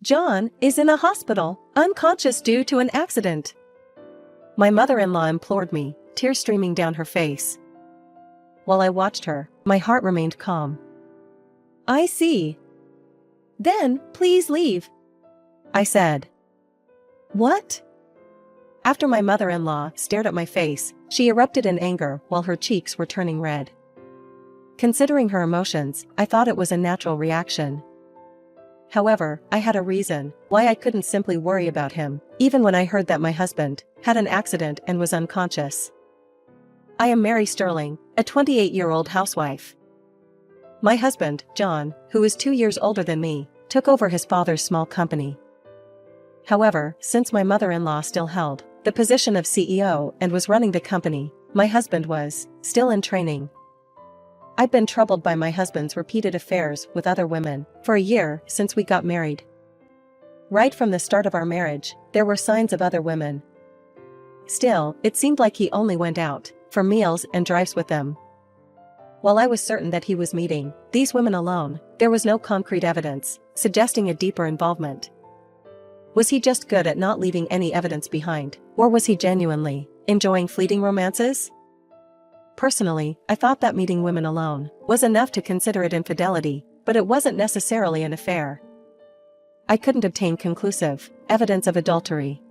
John is in a hospital, unconscious due to an accident. My mother-in-law implored me, tears streaming down her face. While I watched her, my heart remained calm. I see. Then, please leave, I said. What? After my mother-in-law stared at my face, she erupted in anger while her cheeks were turning red. Considering her emotions, I thought it was a natural reaction. However, I had a reason why I couldn't simply worry about him, even when I heard that my husband had an accident and was unconscious. I am Mary Sterling, a 28-year-old housewife. My husband, John, who is 2 years older than me, took over his father's small company. However, since my mother-in-law still held the position of CEO and was running the company, my husband was still in training. I've been troubled by my husband's repeated affairs with other women for a year since we got married. Right from the start of our marriage, there were signs of other women. Still, it seemed like he only went out for meals and drives with them. While I was certain that he was meeting these women alone, there was no concrete evidence suggesting a deeper involvement. Was he just good at not leaving any evidence behind, or was he genuinely enjoying fleeting romances? Personally, I thought that meeting women alone was enough to consider it infidelity, but it wasn't necessarily an affair. I couldn't obtain conclusive evidence of adultery.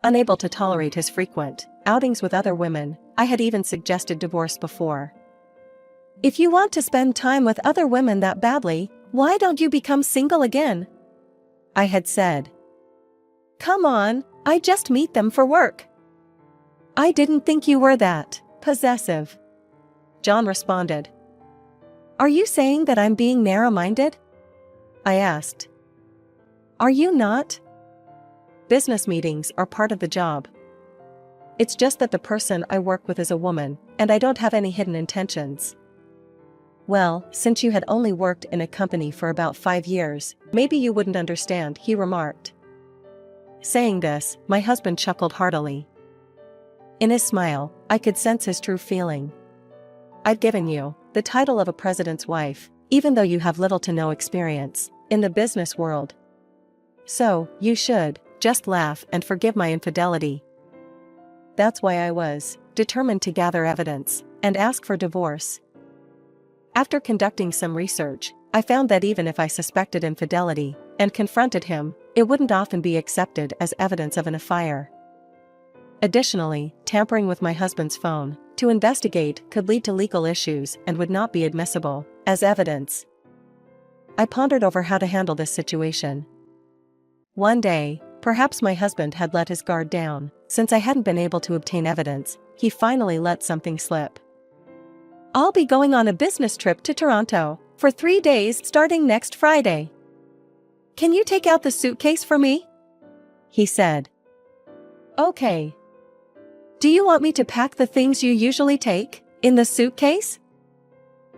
Unable to tolerate his frequent outings with other women, I had even suggested divorce before. If you want to spend time with other women that badly, why don't you become single again? I had said. Come on, I just meet them for work. I didn't think you were that possessive, John responded. Are you saying that I'm being narrow-minded? I asked. Are you not? Business meetings are part of the job. It's just that the person I work with is a woman, and I don't have any hidden intentions. Well, since you had only worked in a company for about 5 years, maybe you wouldn't understand, he remarked. Saying this, my husband chuckled heartily. In his smile, I could sense his true feeling. I've given you the title of a president's wife, even though you have little to no experience in the business world. So, you should just laugh and forgive my infidelity. That's why I was determined to gather evidence and ask for divorce. After conducting some research, I found that even if I suspected infidelity and confronted him, it wouldn't often be accepted as evidence of an affair. Additionally, tampering with my husband's phone to investigate could lead to legal issues and would not be admissible as evidence. I pondered over how to handle this situation. One day, perhaps my husband had let his guard down. Since I hadn't been able to obtain evidence, he finally let something slip. I'll be going on a business trip to Toronto for 3 days starting next Friday. Can you take out the suitcase for me? He said. Okay. Do you want me to pack the things you usually take in the suitcase?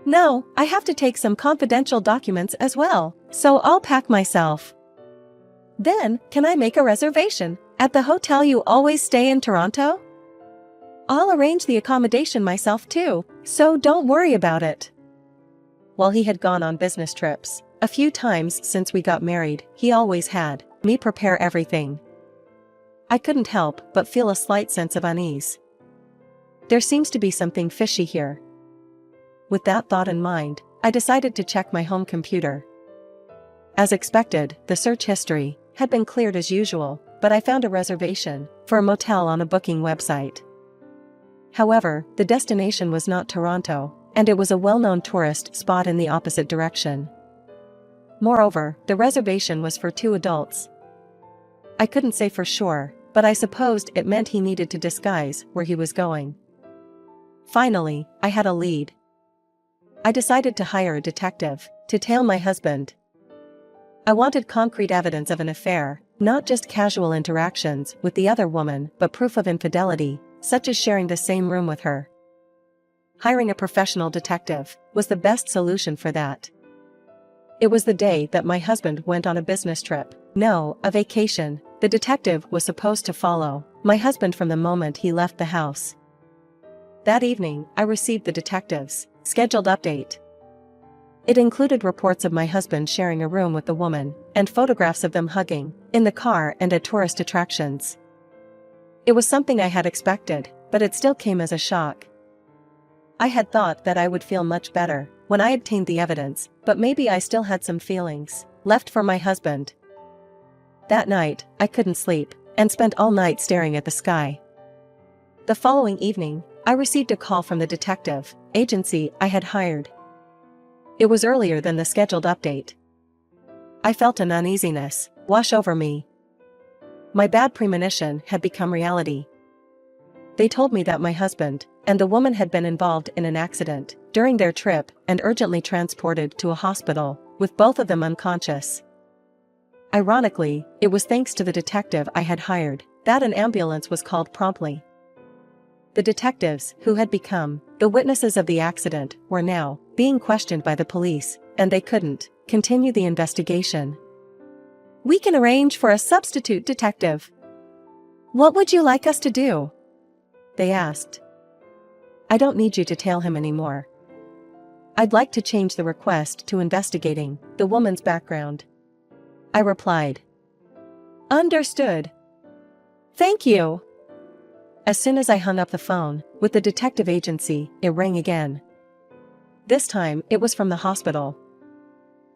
No, I have to take some confidential documents as well, so I'll pack myself. Then, can I make a reservation at the hotel you always stay in Toronto? I'll arrange the accommodation myself too, so don't worry about it. While he had gone on business trips a few times since we got married, he always had me prepare everything. I couldn't help but feel a slight sense of unease. There seems to be something fishy here. With that thought in mind, I decided to check my home computer. As expected, the search history had been cleared as usual, but I found a reservation for a motel on a booking website. However, the destination was not Toronto, and it was a well-known tourist spot in the opposite direction. Moreover, the reservation was for 2 adults. I couldn't say for sure, but I supposed it meant he needed to disguise where he was going. Finally, I had a lead. I decided to hire a detective to tail my husband. I wanted concrete evidence of an affair, not just casual interactions with the other woman, but proof of infidelity, such as sharing the same room with her. Hiring a professional detective was the best solution for that. It was the day that my husband went on a business trip. No, a vacation. The detective was supposed to follow my husband from the moment he left the house. That evening, I received the detective's scheduled update. It included reports of my husband sharing a room with the woman and photographs of them hugging, in the car and at tourist attractions. It was something I had expected, but it still came as a shock. I had thought that I would feel much better when I obtained the evidence, but maybe I still had some feelings left for my husband. That night, I couldn't sleep, and spent all night staring at the sky. The following evening, I received a call from the detective agency I had hired. It was earlier than the scheduled update. I felt an uneasiness wash over me. My bad premonition had become reality. They told me that my husband and the woman had been involved in an accident during their trip and urgently transported to a hospital, with both of them unconscious. Ironically, it was thanks to the detective I had hired that an ambulance was called promptly. The detectives, who had become the witnesses of the accident, were now being questioned by the police, and they couldn't continue the investigation. "We can arrange for a substitute detective. What would you like us to do?" they asked. "I don't need you to tail him anymore. I'd like to change the request to investigating the woman's background," I replied. "Understood. Thank you." As soon as I hung up the phone with the detective agency, it rang again. This time, it was from the hospital.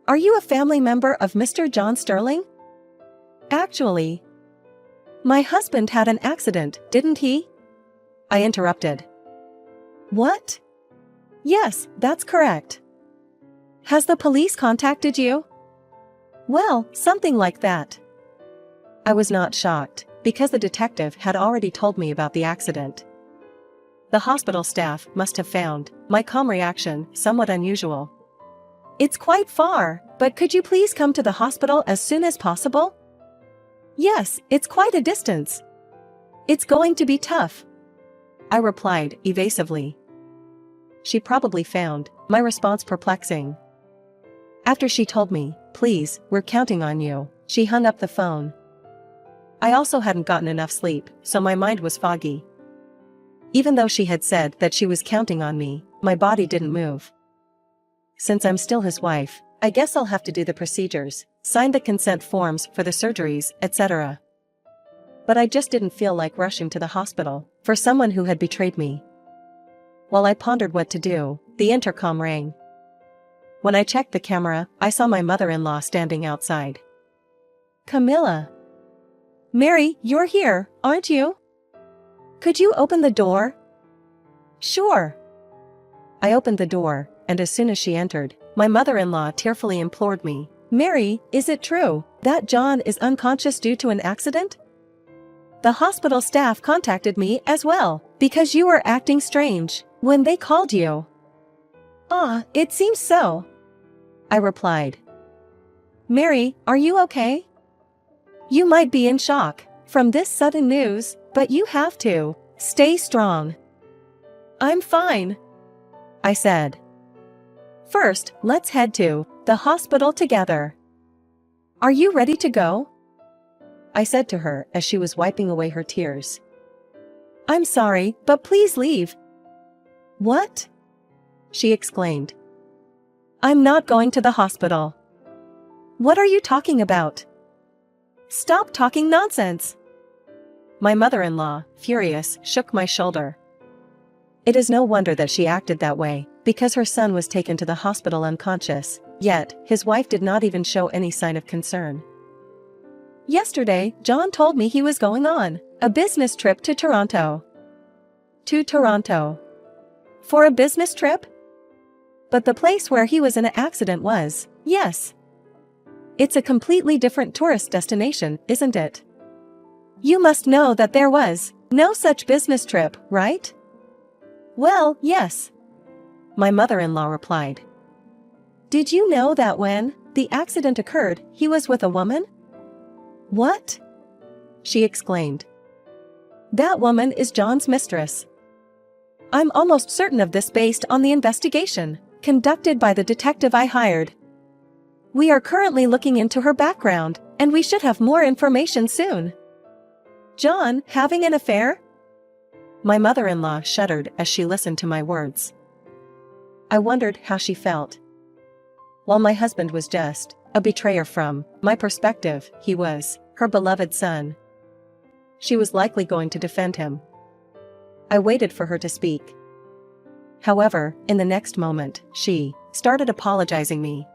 "Are you a family member of Mr. John Sterling?" "Actually, my husband had an accident, didn't he?" I interrupted. "What?" "Yes, that's correct." "Has the police contacted you?" "Well, something like that." I was not shocked, because the detective had already told me about the accident. The hospital staff must have found my calm reaction somewhat unusual. "It's quite far, but could you please come to the hospital as soon as possible?" "Yes, it's quite a distance. It's going to be tough," I replied evasively. She probably found my response perplexing. After she told me, "Please, we're counting on you," she hung up the phone. I also hadn't gotten enough sleep, so my mind was foggy. Even though she had said that she was counting on me, my body didn't move. Since I'm still his wife, I guess I'll have to do the procedures, sign the consent forms for the surgeries, etc. But I just didn't feel like rushing to the hospital for someone who had betrayed me. While I pondered what to do, the intercom rang. When I checked the camera, I saw my mother-in-law standing outside. "Camilla. Mary, you're here, aren't you? Could you open the door?" "Sure." I opened the door, and as soon as she entered, my mother-in-law tearfully implored me, "Mary, is it true that John is unconscious due to an accident? The hospital staff contacted me as well, because you were acting strange when they called you." It seems so," I replied. "Mary, are you okay? You might be in shock from this sudden news, but you have to stay strong." "I'm fine," I said. "First, let's head to the hospital together. Are you ready to go?" I said to her as she was wiping away her tears. "I'm sorry, but please leave." "What?" she exclaimed. "I'm not going to the hospital." "What are you talking about? Stop talking nonsense." My mother-in-law, furious, shook my shoulder. It is no wonder that she acted that way, because her son was taken to the hospital unconscious, yet his wife did not even show any sign of concern. "Yesterday, John told me he was going on a business trip to Toronto." "To Toronto? For a business trip?" "But the place where he was in an accident was, yes. It's a completely different tourist destination, isn't it? You must know that there was no such business trip, right?" "Well, yes," my mother-in-law replied. "Did you know that when the accident occurred, he was with a woman?" "What?" she exclaimed. "That woman is John's mistress. I'm almost certain of this based on the investigation conducted by the detective I hired. We are currently looking into her background, and we should have more information soon." "John having an affair?" My mother-in-law shuddered as she listened to my words. I wondered how she felt. While my husband was just A betrayer from my perspective, he was her beloved son. She was likely going to defend him. I waited for her to speak. However, in the next moment, she started apologizing me.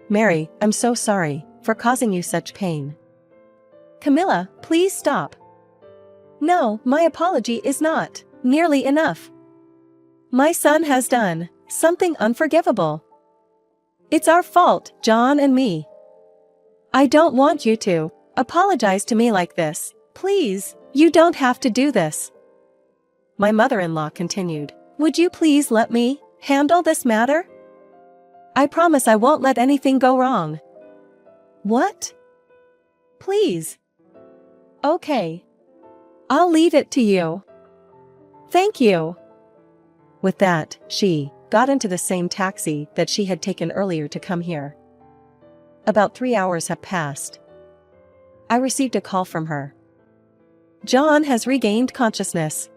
Mary, I'm so sorry for causing you such pain. Camilla, please stop. No, my apology is not nearly enough. My son has done something unforgivable. It's our fault, John and me. I don't want you to apologize to me like this. Please, you don't have to do this. My mother-in-law continued. Would you please let me handle this matter? I promise I won't let anything go wrong. What? Please. Okay. I'll leave it to you. Thank you. With that, she got into the same taxi that she had taken earlier to come here. About 3 hours have passed. I received a call from her. John has regained consciousness.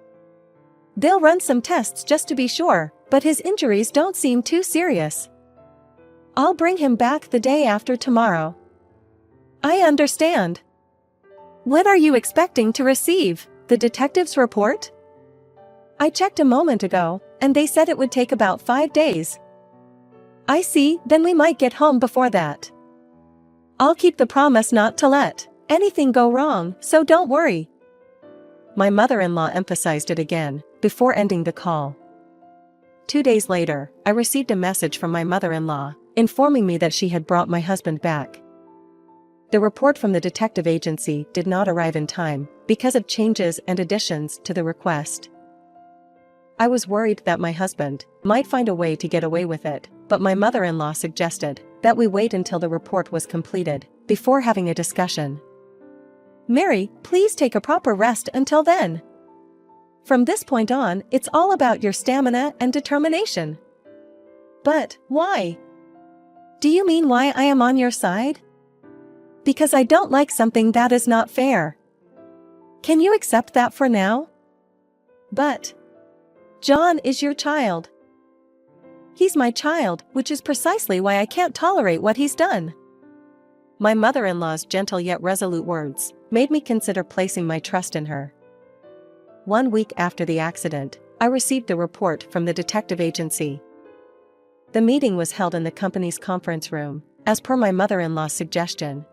They'll run some tests just to be sure, but his injuries don't seem too serious. I'll bring him back the day after tomorrow. I understand. When are you expecting to receive the detective's report? I checked a moment ago, and they said it would take about 5 days. I see, then we might get home before that. I'll keep the promise not to let anything go wrong, so don't worry. My mother-in-law emphasized it again, before ending the call. 2 days later, I received a message from my mother-in-law, informing me that she had brought my husband back. The report from the detective agency did not arrive in time, because of changes and additions to the request. I was worried that my husband might find a way to get away with it, but my mother-in-law suggested that we wait until the report was completed, before having a discussion. Mary, please take a proper rest until then. From this point on, it's all about your stamina and determination. But, why? Do you mean why I am on your side? Because I don't like something that is not fair. Can you accept that for now? But John is your child. He's my child, which is precisely why I can't tolerate what he's done. My mother-in-law's gentle yet resolute words made me consider placing my trust in her. 1 week after the accident, I received the report from the detective agency. The meeting was held in the company's conference room, as per my mother-in-law's suggestion.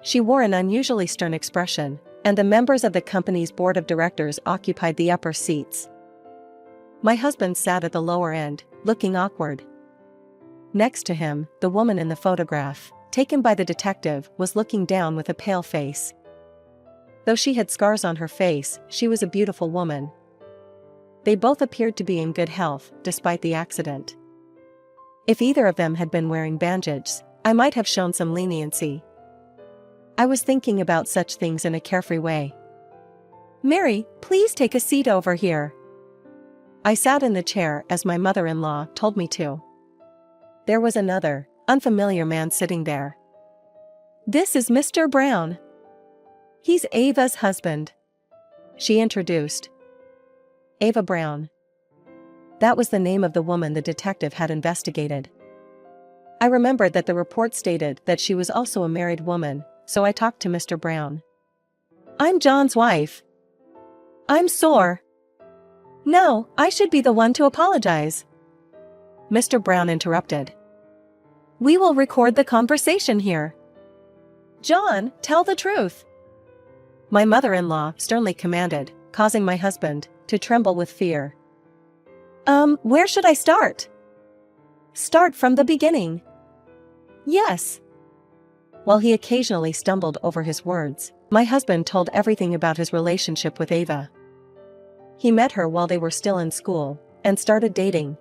She wore an unusually stern expression, and the members of the company's board of directors occupied the upper seats. My husband sat at the lower end, looking awkward. Next to him, the woman in the photograph, taken by the detective, was looking down with a pale face. Though she had scars on her face, she was a beautiful woman. They both appeared to be in good health, despite the accident. If either of them had been wearing bandages, I might have shown some leniency. I was thinking about such things in a carefree way. Mary, please take a seat over here. I sat in the chair as my mother-in-law told me to. There was another, unfamiliar man sitting there. This is Mr. Brown. He's Ava's husband. She introduced. Ava Brown. That was the name of the woman the detective had investigated. I remembered that the report stated that she was also a married woman, so I talked to Mr. Brown. I'm John's wife. I'm sore. No, I should be the one to apologize. Mr. Brown interrupted. We will record the conversation here. John, tell the truth. My mother-in-law sternly commanded, causing my husband to tremble with fear. Where should I start? Start from the beginning. Yes. While he occasionally stumbled over his words, my husband told everything about his relationship with Ava. He met her while they were still in school, and started dating.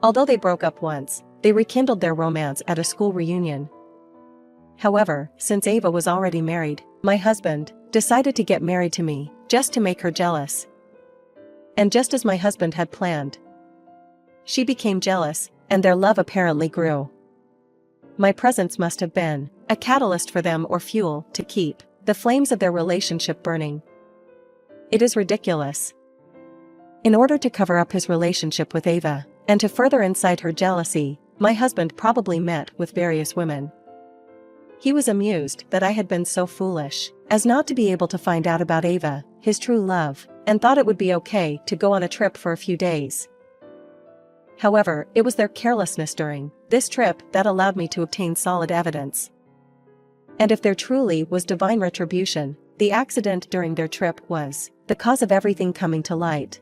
Although they broke up once, they rekindled their romance at a school reunion. However, since Ava was already married, my husband decided to get married to me, just to make her jealous. And just as my husband had planned, she became jealous, and their love apparently grew. My presence must have been a catalyst for them, or fuel to keep the flames of their relationship burning. It is ridiculous. In order to cover up his relationship with Ava, and to further incite her jealousy, my husband probably met with various women. He was amused that I had been so foolish as not to be able to find out about Ava, his true love, and thought it would be okay to go on a trip for a few days. However, it was their carelessness during this trip that allowed me to obtain solid evidence. And if there truly was divine retribution, the accident during their trip was the cause of everything coming to light.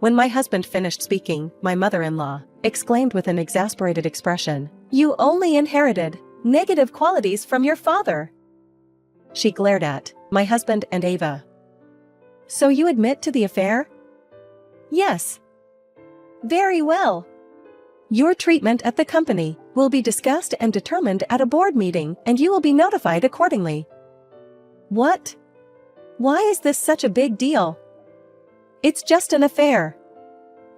When my husband finished speaking, my mother-in-law exclaimed with an exasperated expression, "You only inherited negative qualities from your father." She glared at my husband and Ava. "So you admit to the affair?" "Yes." "Very well. Your treatment at the company will be discussed and determined at a board meeting, and you will be notified accordingly." "What? Why is this such a big deal?" "It's just an affair.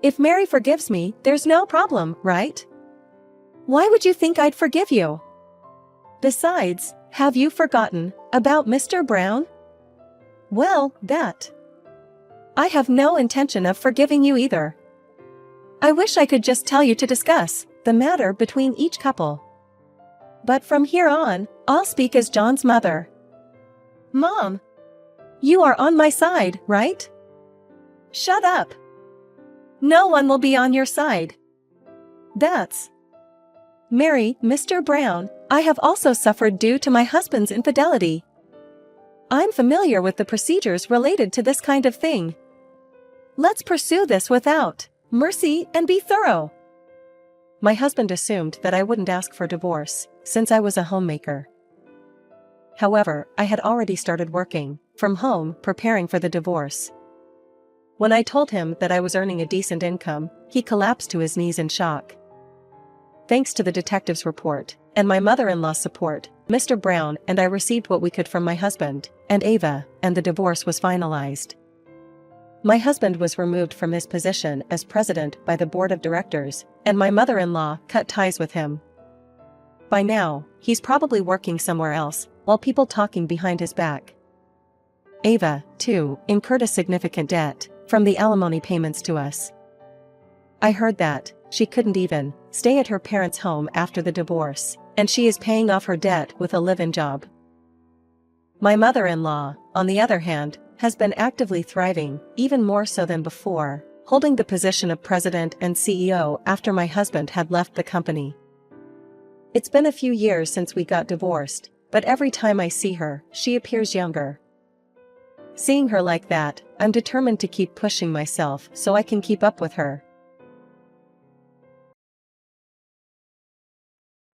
If Mary forgives me, there's no problem, right?" "Why would you think I'd forgive you? Besides, have you forgotten about Mr. Brown?" "Well, that. I have no intention of forgiving you either. I wish I could just tell you to discuss the matter between each couple. But from here on, I'll speak as John's mother." "Mom, you are on my side, right?" "Shut up. No one will be on your side. That's Mary, Mr. Brown, I have also suffered due to my husband's infidelity. I'm familiar with the procedures related to this kind of thing. Let's pursue this without mercy and be thorough." My husband assumed that I wouldn't ask for divorce, since I was a homemaker. However, I had already started working from home, preparing for the divorce. When I told him that I was earning a decent income, he collapsed to his knees in shock. Thanks to the detective's report and my mother-in-law's support, Mr. Brown and I received what we could from my husband and Ava, and the divorce was finalized. My husband was removed from his position as president by the board of directors, and my mother-in-law cut ties with him. By now, he's probably working somewhere else, while people talking behind his back. Ava, too, incurred a significant debt from the alimony payments to us. I heard that she couldn't even stay at her parents' home after the divorce, and she is paying off her debt with a live-in job. My mother-in-law, on the other hand, has been actively thriving, even more so than before, holding the position of president and CEO after my husband had left the company. It's been a few years since we got divorced, but every time I see her, she appears younger. Seeing her like that, I'm determined to keep pushing myself so I can keep up with her.